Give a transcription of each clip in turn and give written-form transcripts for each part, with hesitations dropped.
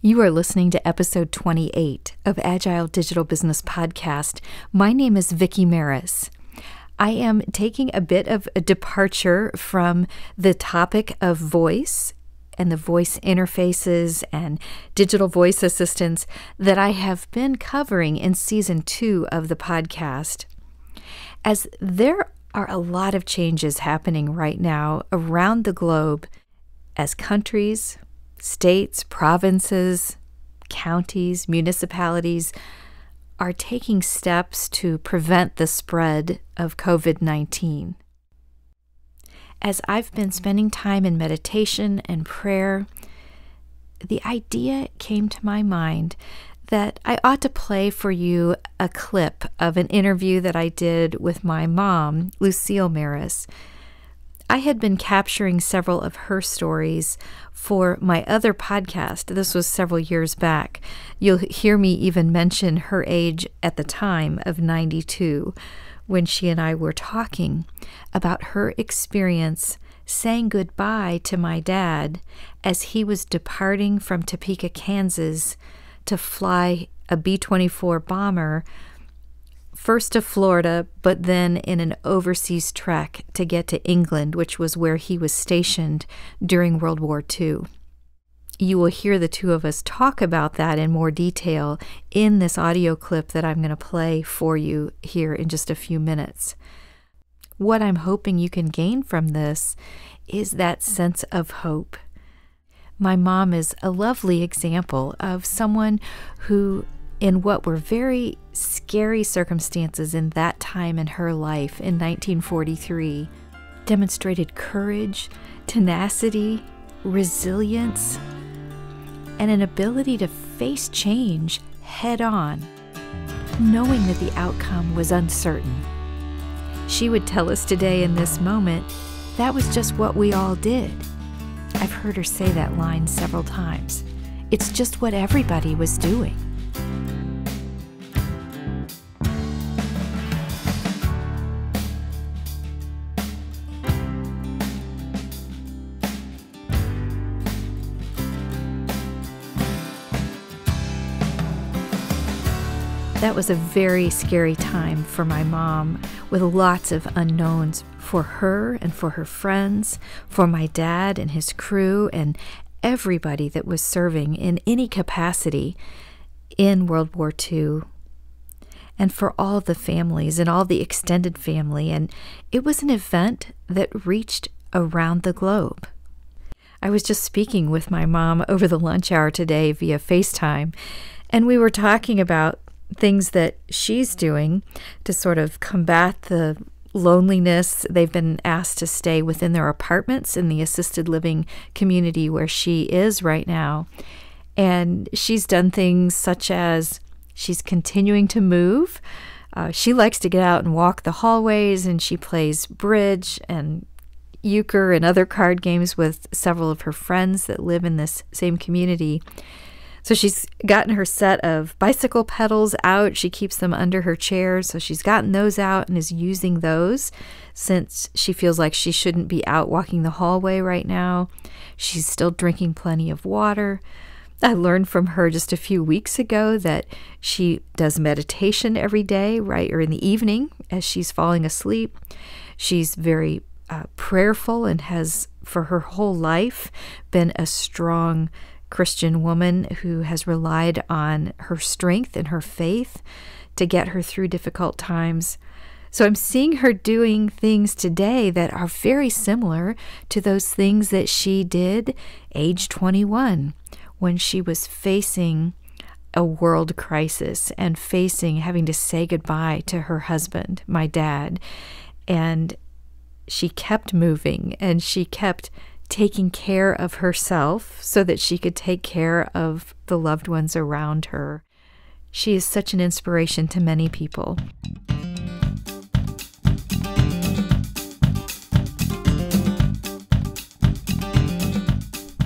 You are listening to episode 28 of Agile Digital Business Podcast. My name is Vickie Maris. I am taking a bit of a departure from the topic of voice and the voice interfaces and digital voice assistants that I have been covering in season 2 of the podcast. As there are a lot of changes happening right now around the globe as countries, states, provinces, counties, municipalities are taking steps to prevent the spread of COVID-19. As I've been spending time in meditation and prayer, the idea came to my mind that I ought to play for you a clip of an interview that I did with my mom, Lucille Maris. I had been capturing several of her stories for my other podcast. This was several years back. You'll hear me even mention her age at the time of 92 when she and I were talking about her experience saying goodbye to my dad as he was departing from Topeka, Kansas to fly a B-24 bomber first to Florida, but then in an overseas trek to get to England, which was where he was stationed during World War II. You will hear the two of us talk about that in more detail in this audio clip that I'm going to play for you here in just a few minutes. What I'm hoping you can gain from this is that sense of hope. My mom is a lovely example of someone who, in what were very scary circumstances in that time in her life in 1943, demonstrated courage, tenacity, resilience, and an ability to face change head on, knowing that the outcome was uncertain. She would tell us today in this moment, that was just what we all did. I've heard her say that line several times. It's just what everybody was doing. That was a very scary time for my mom, with lots of unknowns for her and for her friends, for my dad and his crew, and everybody that was serving in any capacity in World War II, and for all the families and all the extended family. And it was an event that reached around the globe. I was just speaking with my mom over the lunch hour today via FaceTime, and we were talking about things that she's doing to sort of combat the loneliness. They've been asked to stay within their apartments in the assisted living community where she is right now. And she's done things such as she's continuing to move. She likes to get out and walk the hallways, and she plays bridge and euchre and other card games with several of her friends that live in this same community. So she's gotten her set of bicycle pedals out. She keeps them under her chair. So she's gotten those out and is using those since she feels like she shouldn't be out walking the hallway right now. She's still drinking plenty of water. I learned from her just a few weeks ago that she does meditation every day, right, or in the evening as she's falling asleep. She's very prayerful and has for her whole life been a strong Christian woman who has relied on her strength and her faith to get her through difficult times. So I'm seeing her doing things today that are very similar to those things that she did age 21 when she was facing a world crisis and having to say goodbye to her husband, my dad. And she kept moving, and she kept taking care of herself so that she could take care of the loved ones around her. She is such an inspiration to many people.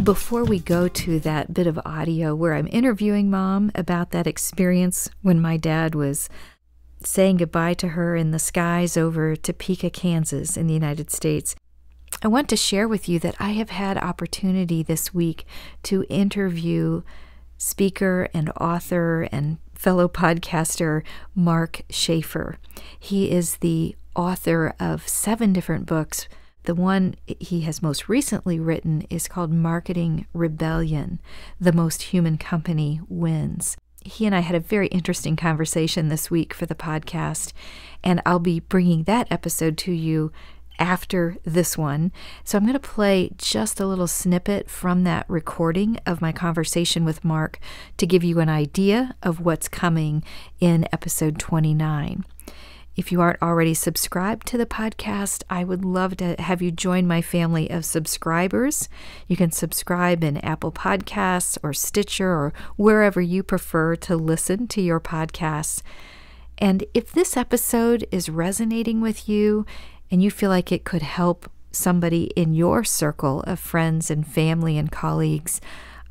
Before we go to that bit of audio where I'm interviewing Mom about that experience when my dad was saying goodbye to her in the skies over Topeka, Kansas in the United States, I want to share with you that I have had opportunity this week to interview speaker and author and fellow podcaster Mark Schaefer. He is the author of 7 different books. The one he has most recently written is called Marketing Rebellion: The Most Human Company Wins. He and I had a very interesting conversation this week for the podcast, and I'll be bringing that episode to you after this one. So I'm going to play just a little snippet from that recording of my conversation with Mark to give you an idea of what's coming in episode 29. If you aren't already subscribed to the podcast, I would love to have you join my family of subscribers. You can subscribe in Apple Podcasts or Stitcher or wherever you prefer to listen to your podcasts. And if this episode is resonating with you and you feel like it could help somebody in your circle of friends and family and colleagues,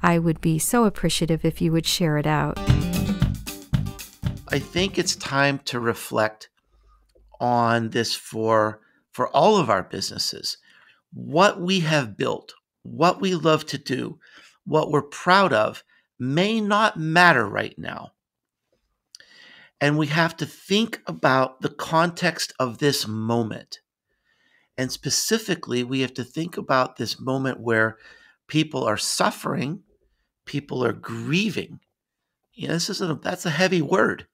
I would be so appreciative if you would share it out. I think it's time to reflect on this for all of our businesses. What we have built, what we love to do, what we're proud of may not matter right now. And we have to think about the context of this moment. And specifically, we have to think about this moment where people are suffering, people are grieving. That's a heavy word.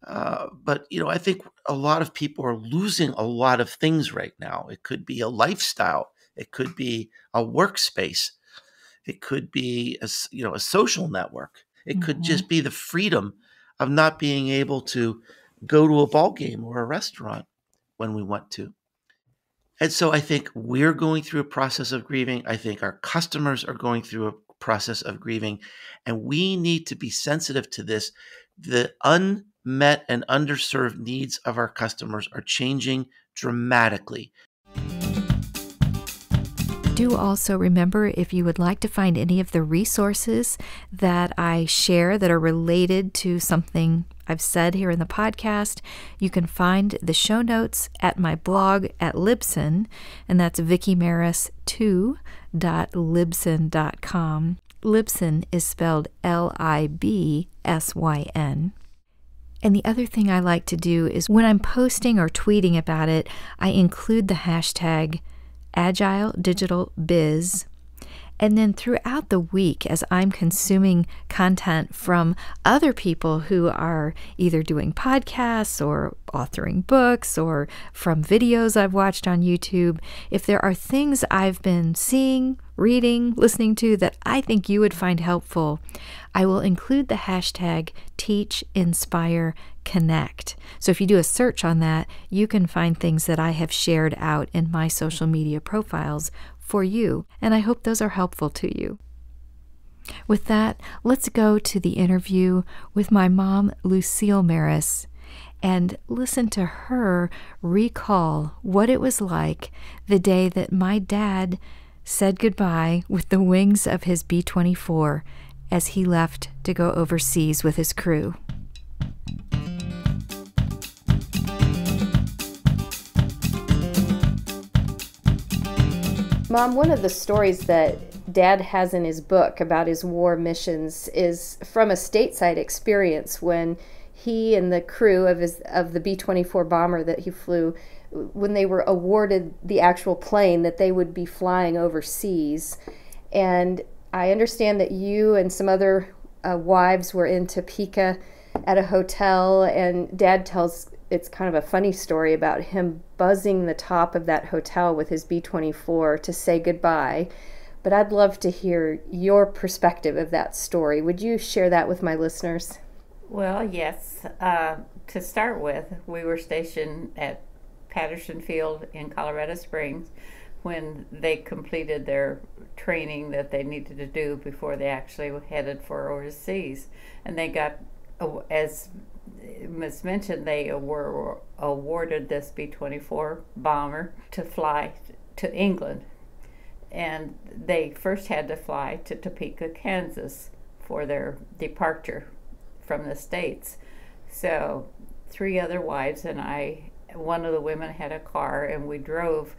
But I think a lot of people are losing a lot of things right now. It could be a lifestyle. It could be a workspace. It could be a social network. It could just be the freedom of not being able to go to a ball game or a restaurant when we want to. And so I think we're going through a process of grieving. I think our customers are going through a process of grieving, and we need to be sensitive to this. The unmet and underserved needs of our customers are changing dramatically. Do also remember, if you would like to find any of the resources that I share that are related to something I've said here in the podcast, you can find the show notes at my blog at Libsyn, and that's VickieMaris2.libsyn.com. Libsyn is spelled Libsyn. And the other thing I like to do is when I'm posting or tweeting about it, I include the hashtag Agile Digital Biz. And then throughout the week, as I'm consuming content from other people who are either doing podcasts or authoring books or from videos I've watched on YouTube, if there are things I've been seeing, reading, listening to that I think you would find helpful, I will include the hashtag Teach, Inspire, Connect. So if you do a search on that, you can find things that I have shared out in my social media profiles for you, and I hope those are helpful to you. With that, let's go to the interview with my mom, Lucille Maris, and listen to her recall what it was like the day that my dad said goodbye with the wings of his B-24 as he left to go overseas with his crew. Mom, one of the stories that Dad has in his book about his war missions is from a stateside experience when he and the crew of the B-24 bomber that he flew, when they were awarded the actual plane that they would be flying overseas. And I understand that you and some other wives were in Topeka at a hotel, and Dad tells it's kind of a funny story about him buzzing the top of that hotel with his B-24 to say goodbye. But I'd love to hear your perspective of that story. Would you share that with my listeners? Well, yes. To start with, we were stationed at Patterson Field in Colorado Springs when they completed their training that they needed to do before they actually headed for overseas. And they got, as Ms. mentioned, they were awarded this B-24 bomber to fly to England. And they first had to fly to Topeka, Kansas for their departure from the States. So 3 other wives and I, one of the women had a car, and we drove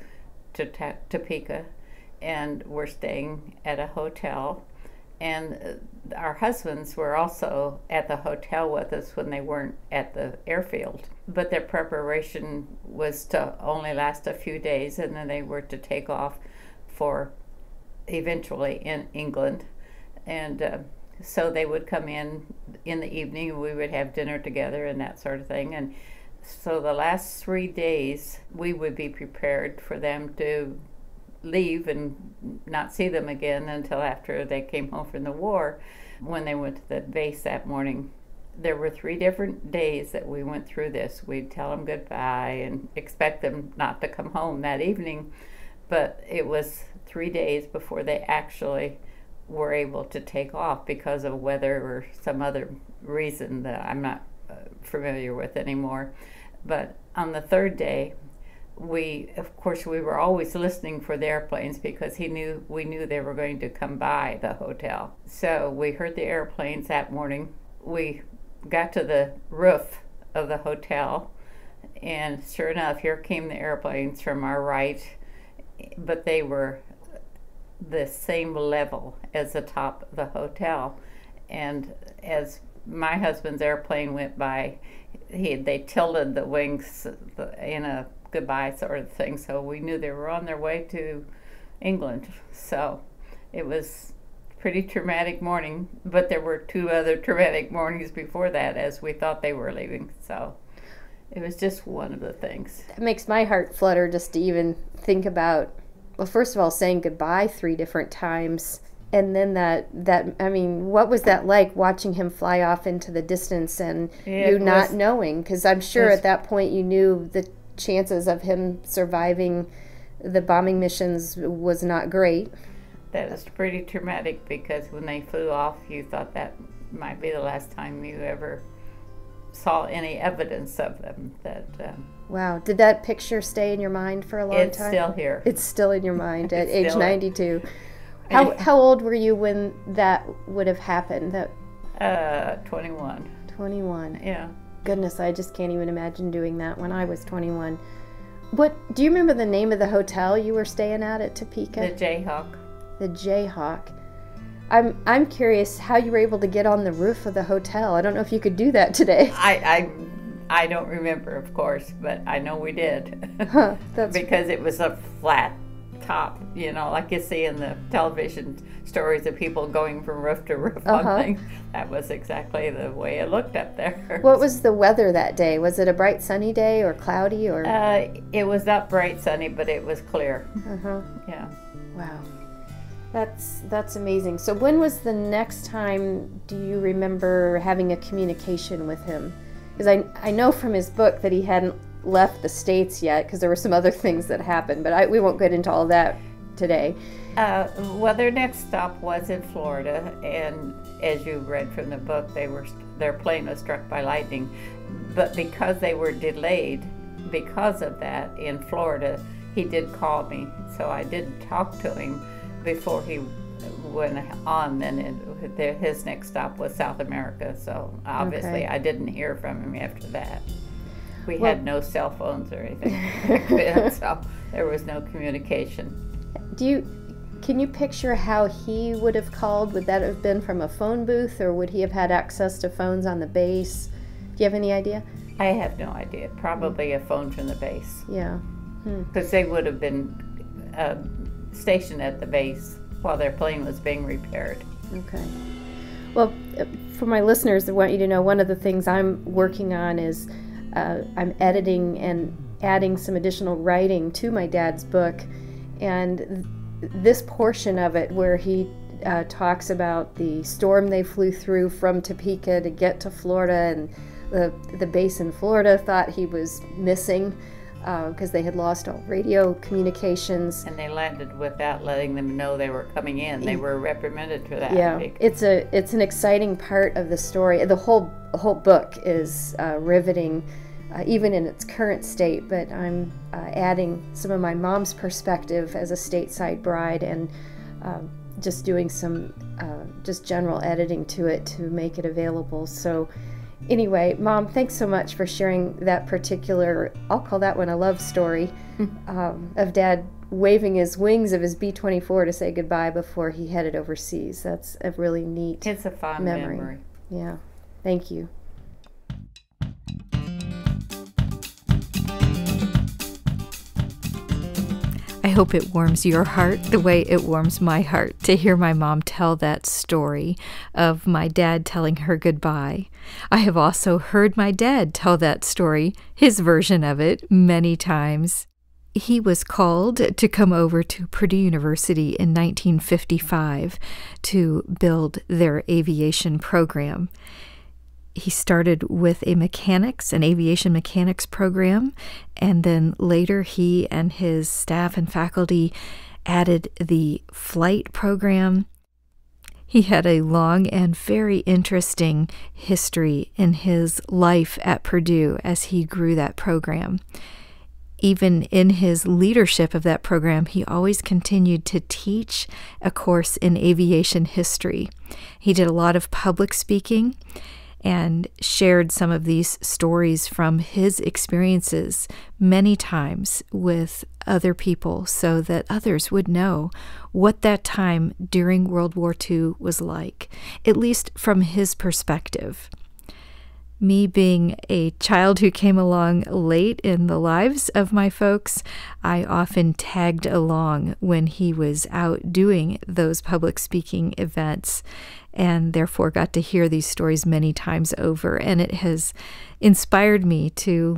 to Topeka, and we're staying at a hotel And our husbands were also at the hotel with us when they weren't at the airfield. But their preparation was to only last a few days, and then they were to take off for eventually in England. And so they would come in the evening, and we would have dinner together and that sort of thing. And so the last 3 days, we would be prepared for them to leave and not see them again until after they came home from the war. When they went to the base that morning, there were 3 different days that we went through this. We'd tell them goodbye and expect them not to come home that evening, but it was 3 days before they actually were able to take off because of weather or some other reason that I'm not familiar with anymore. But on the 3rd day, we were always listening for the airplanes because we knew they were going to come by the hotel. So we heard the airplanes that morning. We got to the roof of the hotel, and sure enough, here came the airplanes from our right, but they were the same level as the top of the hotel. And as my husband's airplane went by, they tilted the wings in a goodbye sort of thing, so we knew they were on their way to England. So it was a pretty traumatic morning, but there were 2 other traumatic mornings before that as we thought they were leaving. So it was just one of the things. It makes my heart flutter just to even think about, well, first of all, saying goodbye 3 different times, and then that I mean, what was that like, watching him fly off into the distance and you not knowing? Because I'm sure at that point you knew the chances of him surviving the bombing missions was not great. That was pretty traumatic because when they flew off, you thought that might be the last time you ever saw any evidence of them. Wow. Did that picture stay in your mind for a long time? It's still here. It's still in your mind at age 92. How old were you when that would have happened? 21. 21. Yeah. Goodness, I just can't even imagine doing that when I was 21. Do you remember the name of the hotel you were staying at Topeka? The Jayhawk. The Jayhawk. I'm curious how you were able to get on the roof of the hotel. I don't know if you could do that today. I don't remember, of course, but I know we did. Huh, because it was a flat top, like you see in the television stories of people going from roof to roof on things. That was exactly the way it looked up there. What was the weather that day? Was it a bright sunny day or cloudy? Or it was not bright sunny, but it was clear. Yeah. Wow. That's amazing. So when was the next time, do you remember having a communication with him? Because I know from his book that he hadn't left the States yet, because there were some other things that happened, but we won't get into all that today. Well, their next stop was in Florida, and as you read from the book, their plane was struck by lightning. But because they were delayed because of that in Florida, he did call me, so I did talk to him before he went on. Then his next stop was South America, so obviously I didn't hear from him after that. We had no cell phones or anything back then, so there was no communication. Can you picture how he would have called? Would that have been from a phone booth, or would he have had access to phones on the base? Do you have any idea? I have no idea. Probably a phone from the base. Yeah. Because they would have been stationed at the base while their plane was being repaired. Okay. Well, for my listeners, I want you to know one of the things I'm working on is I'm editing and adding some additional writing to my dad's book, and this portion of it where he talks about the storm they flew through from Topeka to get to Florida, and the base in Florida thought he was missing because they had lost all radio communications. And they landed without letting them know they were coming in. They were reprimanded for that. Yeah, it's an exciting part of the story. The whole book is riveting, even in its current state, but I'm adding some of my mom's perspective as a stateside bride, and just doing some just general editing to it to make it available. So anyway, Mom, thanks so much for sharing that particular, I'll call that one a love story, of Dad waving his wings of his B-24 to say goodbye before he headed overseas. That's a really neat It's a fond memory. Yeah. Thank you. I hope it warms your heart the way it warms my heart to hear my mom tell that story of my dad telling her goodbye. I have also heard my dad tell that story, his version of it, many times. He was called to come over to Purdue University in 1955 to build their aviation program. He started with an aviation mechanics program, and then later he and his staff and faculty added the flight program. He had a long and very interesting history in his life at Purdue as he grew that program. Even in his leadership of that program, he always continued to teach a course in aviation history. He did a lot of public speaking and shared some of these stories from his experiences many times with other people so that others would know what that time during World War II was like, at least from his perspective. Me being a child who came along late in the lives of my folks, I often tagged along when he was out doing those public speaking events, and therefore got to hear these stories many times over. And it has inspired me to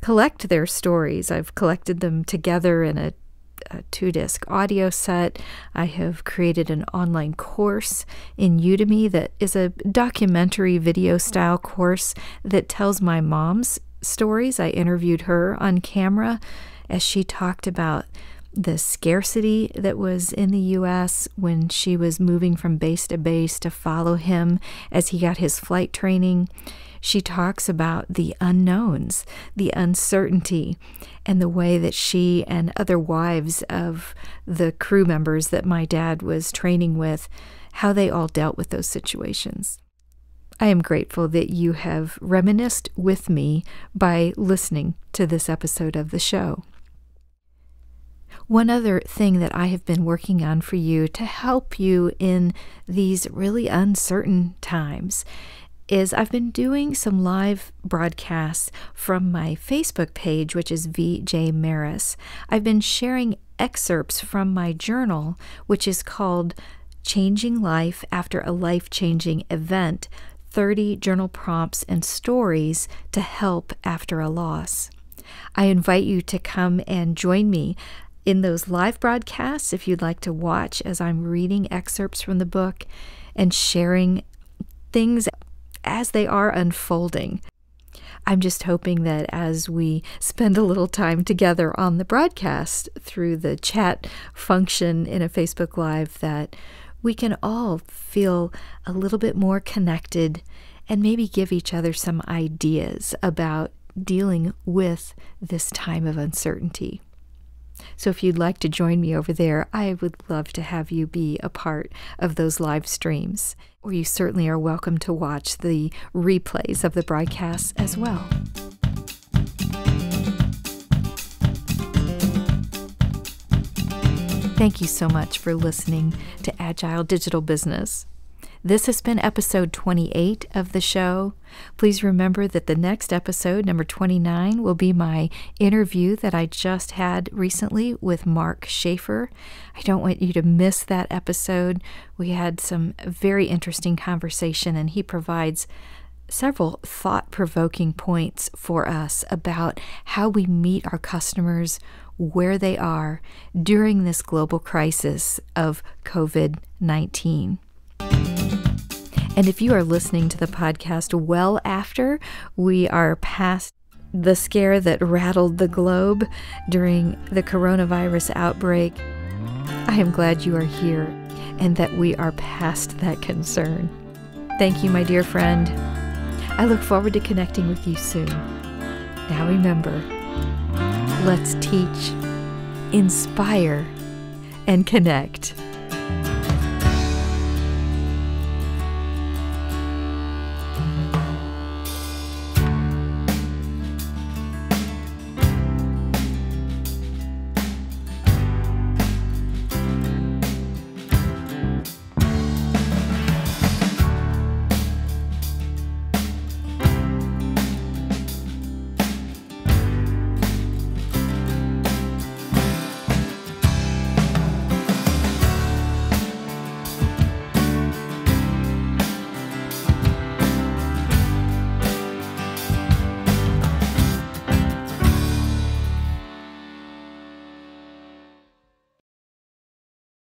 collect their stories. I've collected them together in a 2-disc audio set. I have created an online course in Udemy that is a documentary video style course that tells my mom's stories. I interviewed her on camera as she talked about the scarcity that was in the U.S. when she was moving from base to base to follow him as he got his flight training. She talks about the unknowns, the uncertainty, and the way that she and other wives of the crew members that my dad was training with, how they all dealt with those situations. I am grateful that you have reminisced with me by listening to this episode of the show. One other thing that I have been working on for you to help you in these really uncertain times is I've been doing some live broadcasts from my Facebook page, which is VJ Maris. I've been sharing excerpts from my journal, which is called Changing Life After a Life-Changing Event, 30 Journal Prompts and Stories to Help After a Loss. I invite you to come and join me in those live broadcasts if you'd like to watch as I'm reading excerpts from the book and sharing things as they are unfolding. I'm just hoping that as we spend a little time together on the broadcast through the chat function in a Facebook Live, that we can all feel a little bit more connected and maybe give each other some ideas about dealing with this time of uncertainty. So if you'd like to join me over there, I would love to have you be a part of those live streams. Or you certainly are welcome to watch the replays of the broadcasts as well. Thank you so much for listening to Agile Digital Business. This has been episode 28 of the show. Please remember that the next episode, number 29, will be my interview that I just had recently with Mark Schaefer. I don't want you to miss that episode. We had some very interesting conversation, and he provides several thought-provoking points for us about how we meet our customers where they are during this global crisis of COVID-19. And if you are listening to the podcast well after we are past the scare that rattled the globe during the coronavirus outbreak, I am glad you are here and that we are past that concern. Thank you, my dear friend. I look forward to connecting with you soon. Now remember, let's teach, inspire, and connect.